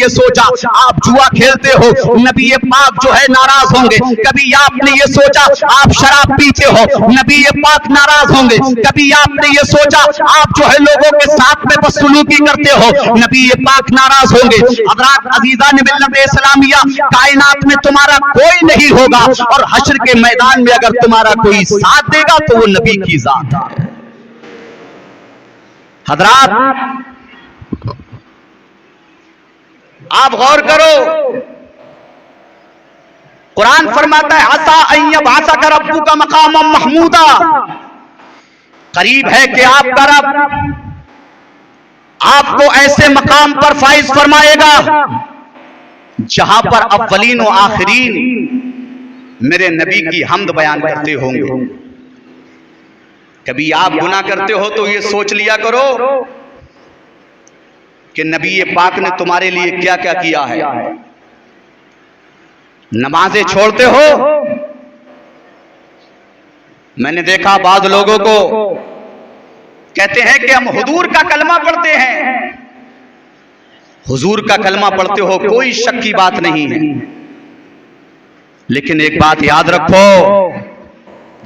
ये सोचा आप जुआ खेलते हो, नबी पाक जो है नाराज होंगे। कभी आपने ये सोचा आप शराब पीते हो, नबी पाक नाराज होंगे। कभी आपने ये सोचा आप जो है लोगों के साथ में बदसलूकी करते हो, नबी पाक नाराज होंगे। हज़रात अज़ीज़ान मिल्लत इस्लामिया, कायनात में तुम्हारा कोई नहीं होगा और हश्र के मैदान में अगर तुम्हारा कोई साथ देगा तो वो नबी की जात है। हज़रात आप गौर करो, कुरान फरमाता है हसा अय्यब हसा का रब्बू का मकाम महमूदा, करीब है कि आपका रब आपको ऐसे मकाम पर फाइज फरमाएगा जहां पर अव्वलीन व आखिरीन मेरे नबी की हम्द बयान करते होंगे। कभी आप गुनाह करते हो तो ये सोच लिया करो कि नबी पाक ने तुम्हारे लिए क्या क्या किया है। नमाजें छोड़ते हो, मैंने देखा बाद लोगों को कहते हैं कि हम हुजूर का कलमा पढ़ते हैं। हुजूर का कलमा पढ़ते हो, कोई शक की बात नहीं है, लेकिन एक बात याद रखो,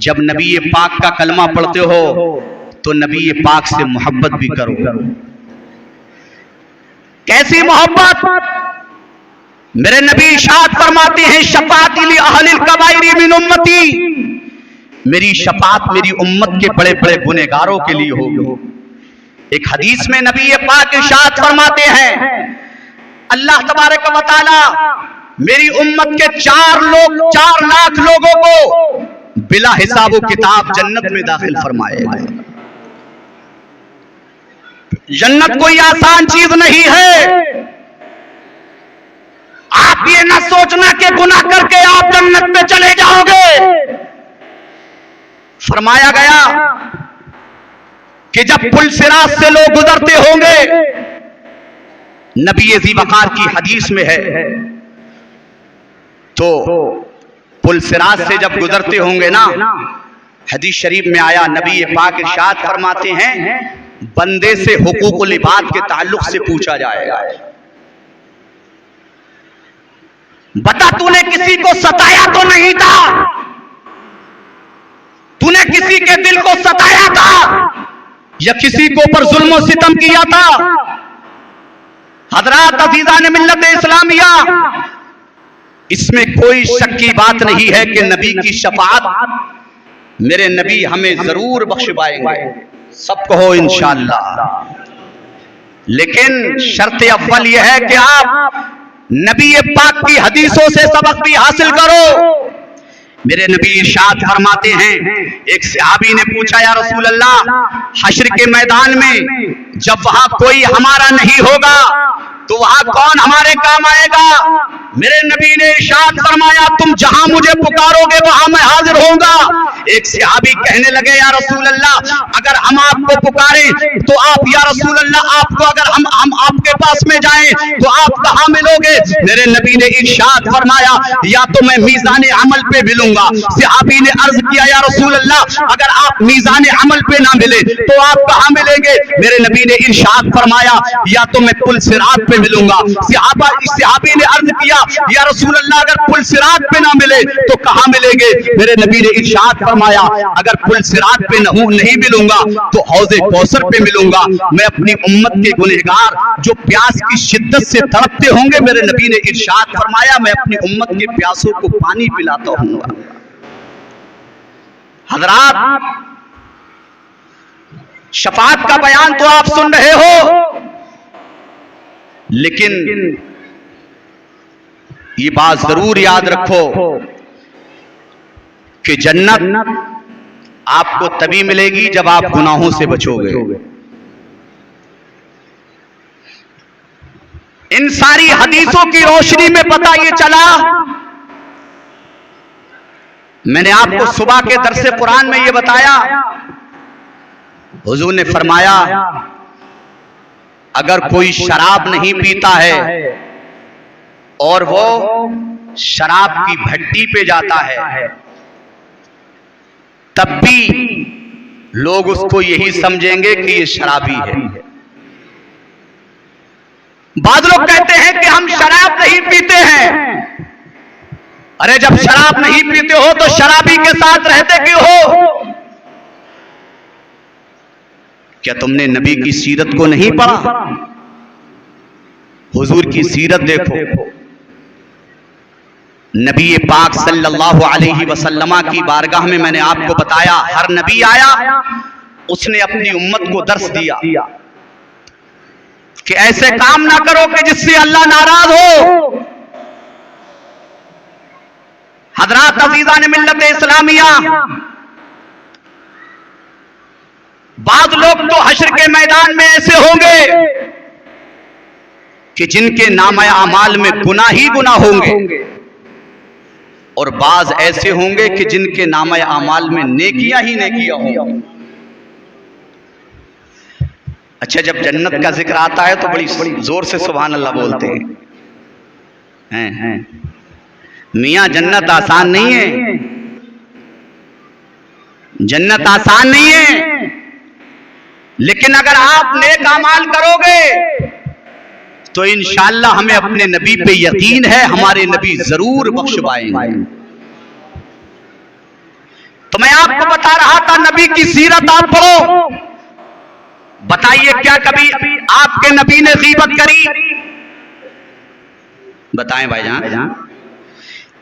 जब नबी पाक का कलमा पढ़ते हो तो नबी पाक से मोहब्बत भी करो। कैसी मोहब्बत? मेरे नबी इरशाद फरमाते हैं शफाअत ली अहलिल कबाइरी मिन उम्मती, मेरी शफाअत मेरी उम्मत के बड़े बड़े गुनहगारों के लिए होगी। एक हदीस में नबी पाक इरशाद फरमाते हैं अल्लाह तबारक व तआला मेरी उम्मत के 4 लाख लोगों को बिला हिसाब किताब जन्नत में दाखिल फरमाएगा। जन्नत कोई आसान चीज नहीं है। आप ये ना सोचना कि गुनाह करके आप जन्नत में चले जाओगे। फरमाया गया कि जब पुल सिरात से लोग गुजरते होंगे, नबी ज़ीवकार की हदीस में है, तो पुल सिरात से जब गुजरते होंगे ना, हदीस शरीफ में आया, नबी पाक इरशाद फरमाते हैं बंदे से हुकूकुल इबाद के ताल्लुक से पूछा जाएगा, बता तूने किसी को सताया तो नहीं था? तूने किसी के दिल को सताया था या किसी को ऊपर जुल्म और सितम किया था? हज़रात अज़ीज़ान मिल्लत इस्लामिया, इसमें कोई शक की बात नहीं है कि नबी की शफाअत मेरे नबी हमें जरूर बख्शवाएंगे। सब कहो इंशाअल्लाह। लेकिन शर्त अव्वल यह है कि आप नबी पाक की हदीसों से सबक भी हासिल करो। मेरे नबी इरशाद फरमाते हैं, एक सहाबी ने पूछा या रसूल अल्लाह, हश्र के मैदान में जब वहां कोई हमारा नहीं होगा तो वहां कौन हमारे काम आएगा? मेरे नबी ने इरशाद फरमाया तुम जहां मुझे पुकारोगे वहां मैं हाजिर होऊंगा। एक सहाबी कहने लगे या रसूल अल्लाह, अगर हम आपको पुकारें तो आप या रसूल अल्लाह आपको अगर हम आपके पास में जाएं तो आप कहां मिलोगे? मेरे नबी ने इरशाद फरमाया या तो मैं मीज़ान अमल पे मिलूंगा। सहाबी ने अर्ज किया या रसूल अल्लाह, अगर आप मीज़ान अमल पे ना मिले तो आप कहां मिलेंगे? मेरे नबी ने इरशाद फरमाया या तो मैं पुल सिरात पे मिलूंगा। सहाबी ने अर्ज किया या रसूल अल्लाह, अगर पुल सिरात पे ना मिले तो कहां मिलेंगे? मेरे नबी ने इरशाद फरमाया अगर पुल सिरात पे नहीं मिलूंगा तो हौज़े कौसर पे मिलूंगा। मैं अपनी उम्मत के गुनहगार जो प्यास की शिद्दत से तड़पते होंगे, मेरे नबी ने इरशाद फरमाया मैं अपनी उम्मत के प्यासों को पानी पिलाता हूंगा। हज़रात, शफाअत का बयान तो आप सुन रहे हो, लेकिन ये बात जरूर याद रखो कि जन्नत आपको तभी मिलेगी जब आप गुनाहों से बचोगे। इन सारी हदीसों की रोशनी में पता ये चला, मैंने आपको सुबह के दरसे कुरान में ये बताया, हुजूर ने फरमाया अगर कोई शराब नहीं पीता है और वो शराब की भट्टी पे जाता है, तब भी लोग उसको यही समझेंगे कि ये शराबी है। बाद लोग कहते हैं कि हम शराब नहीं पीते हैं। अरे जब शराब नहीं पीते हो तो शराबी के साथ रहते क्यों हो? क्या तुमने नबी की सीरत को नहीं पढ़ा? हुजूर की सीरत देखो। नबी पाक सल्लल्लाहु अलैहि वसल्लम की बारगाह में मैंने आपको बताया, हर नबी आया उसने अपनी उम्मत को दर्स दिया कि ऐसे काम ना करो कि जिससे अल्लाह नाराज हो। हजरात अजीज़ान मिल्लत इस्लामिया, बाद लोग तो हश्र के मैदान में ऐसे होंगे कि जिनके नामे अमाल में गुनाह ही गुनाह होंगे, और बाज ऐसे होंगे कि जिनके नामे अमाल में नेकियां ही नेकियां होंगी। अच्छा, जब जन्नत का जिक्र आता है तो बड़ी जोर से सुभान अल्लाह बोलते हैं। मियां जन्नत आसान नहीं है, जन्नत आसान नहीं है, लेकिन अगर आप नेक अमाल करोगे तो इंशाअल्लाह हमें अपने नबी पे यकीन है, हमारे नबी जरूर बख्शवाएंगे। तो मैं आपको बता रहा था, नबी की सीरत आप पढ़ो। बताइए क्या कभी आपके नबी ने गीबत करी? बताएं भाईजान,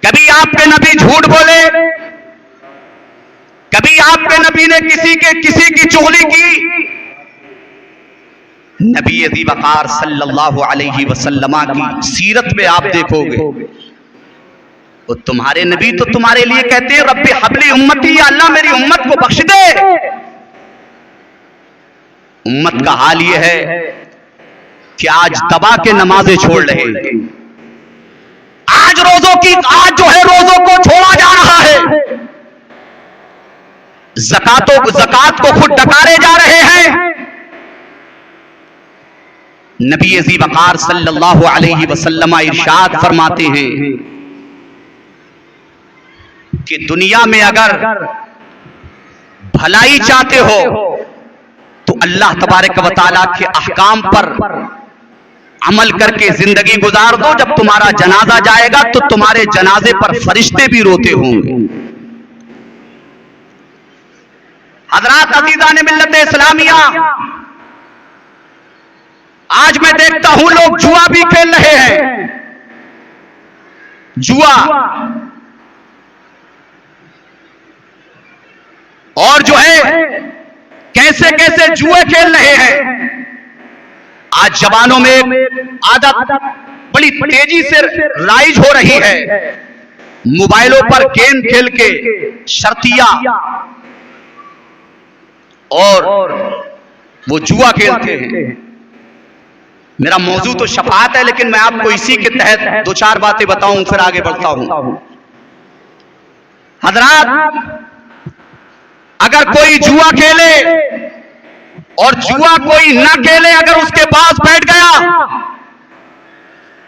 कभी आपके नबी झूठ बोले? कभी आपके नबी ने किसी की चुगली की? नबी अज़ी वक़ार सल्लल्लाहु अलैहि वसल्लम की सीरत में आप देखोगे तो तुम्हारे नबी तो तुम्हारे लिए कहते हैं, रब्बी हबली उम्मती, या अल्लाह मेरी उम्मत को बख्श दे। उम्मत का हाल यह है कि आज दबा के नमाजें छोड़ रहे हैं। आज जो है रोजों को छोड़ा जा रहा है, ज़कात को खुद डकारे जा रहे हैं। नबी अज़ी वक़ार सल्लल्लाहु अलैहि वसल्लम इरशाद फरमाते हैं कि दुनिया में अगर भलाई चाहते हो तो अल्लाह तबारक व तआला के अहकाम पर अमल करके जिंदगी गुजार दो। जब तुम्हारा जनाजा जाएगा तो तुम्हारे जनाजे पर फरिश्ते भी रोते होंगे। हज़रात अज़ीज़ान मिल्लत इस्लामिया, आज मैं देखता हूं लोग जुआ भी खेल रहे हैं। जुआ, और जो है कैसे कैसे जुए खेल रहे हैं। आज जवानों में आदत बड़ी तेजी से राइज हो रही है। मोबाइलों पर गेम खेल के शर्तिया और वो जुआ खेलते हैं। मेरा मौजू तो शफाअत है, लेकिन मैं आपको इसी के तहत दो चार बातें बताऊं, फिर आगे बढ़ता हूं। हजरात, अगर कोई जुआ खेले और जुआ कोई ना खेले, अगर उसके पास बैठ गया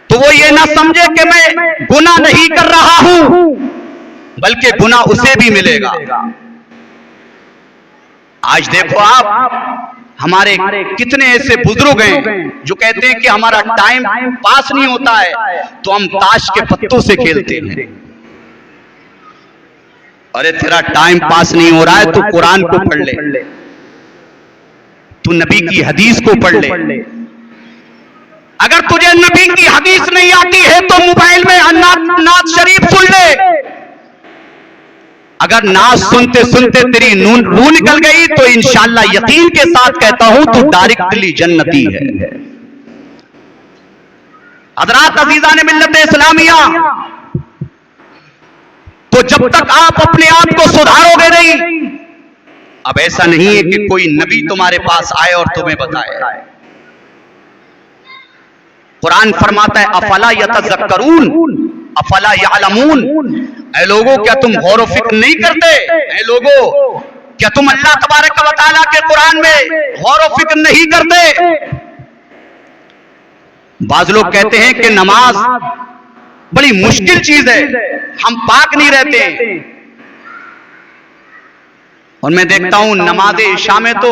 तो वो ये ना समझे कि मैं गुनाह नहीं कर रहा हूं, बल्कि गुनाह उसे भी मिलेगा। आज देखो आप, हमारे कितने ऐसे बुजुर्ग हैं जो कहते हैं कि हमारा टाइम पास नहीं होता है तो हम ताश के पत्तों से खेलते हैं। अरे तेरा टाइम पास नहीं हो रहा है तो कुरान को पढ़ ले, तू नबी की हदीस को पढ़ ले। अगर तुझे नबी की हदीस नहीं आती है तो मोबाइल में नात शरीफ सुन ले। अगर नात सुनते सुनते तेरी रूह निकल गई तो इंशाअल्लाह यकीन के साथ कहता हूं तू डायरेक्टली जन्नती है। हज़रात अज़ीज़ान मिल्लत इस्लामिया, तो जब तक आप अपने आप को सुधारोगे नहीं, अब ऐसा नहीं है कि कोई नबी तुम्हारे पास आए और तुम्हें बताए। कुरान फरमाता है, अफला यतज़क्करून अफला यअलमून, ऐ लोगों क्या तुम गौर व फिक्र नहीं करते? ऐ लोगों क्या तुम अल्लाह तबारक व तआला के कुरान में गौर व फिक्र नहीं करते? बाज लोग कहते हैं कि नमाज बड़ी मुश्किल चीज है, हम पाक नहीं रहते। और मैं देखता हूं नमाज़े इशा में तो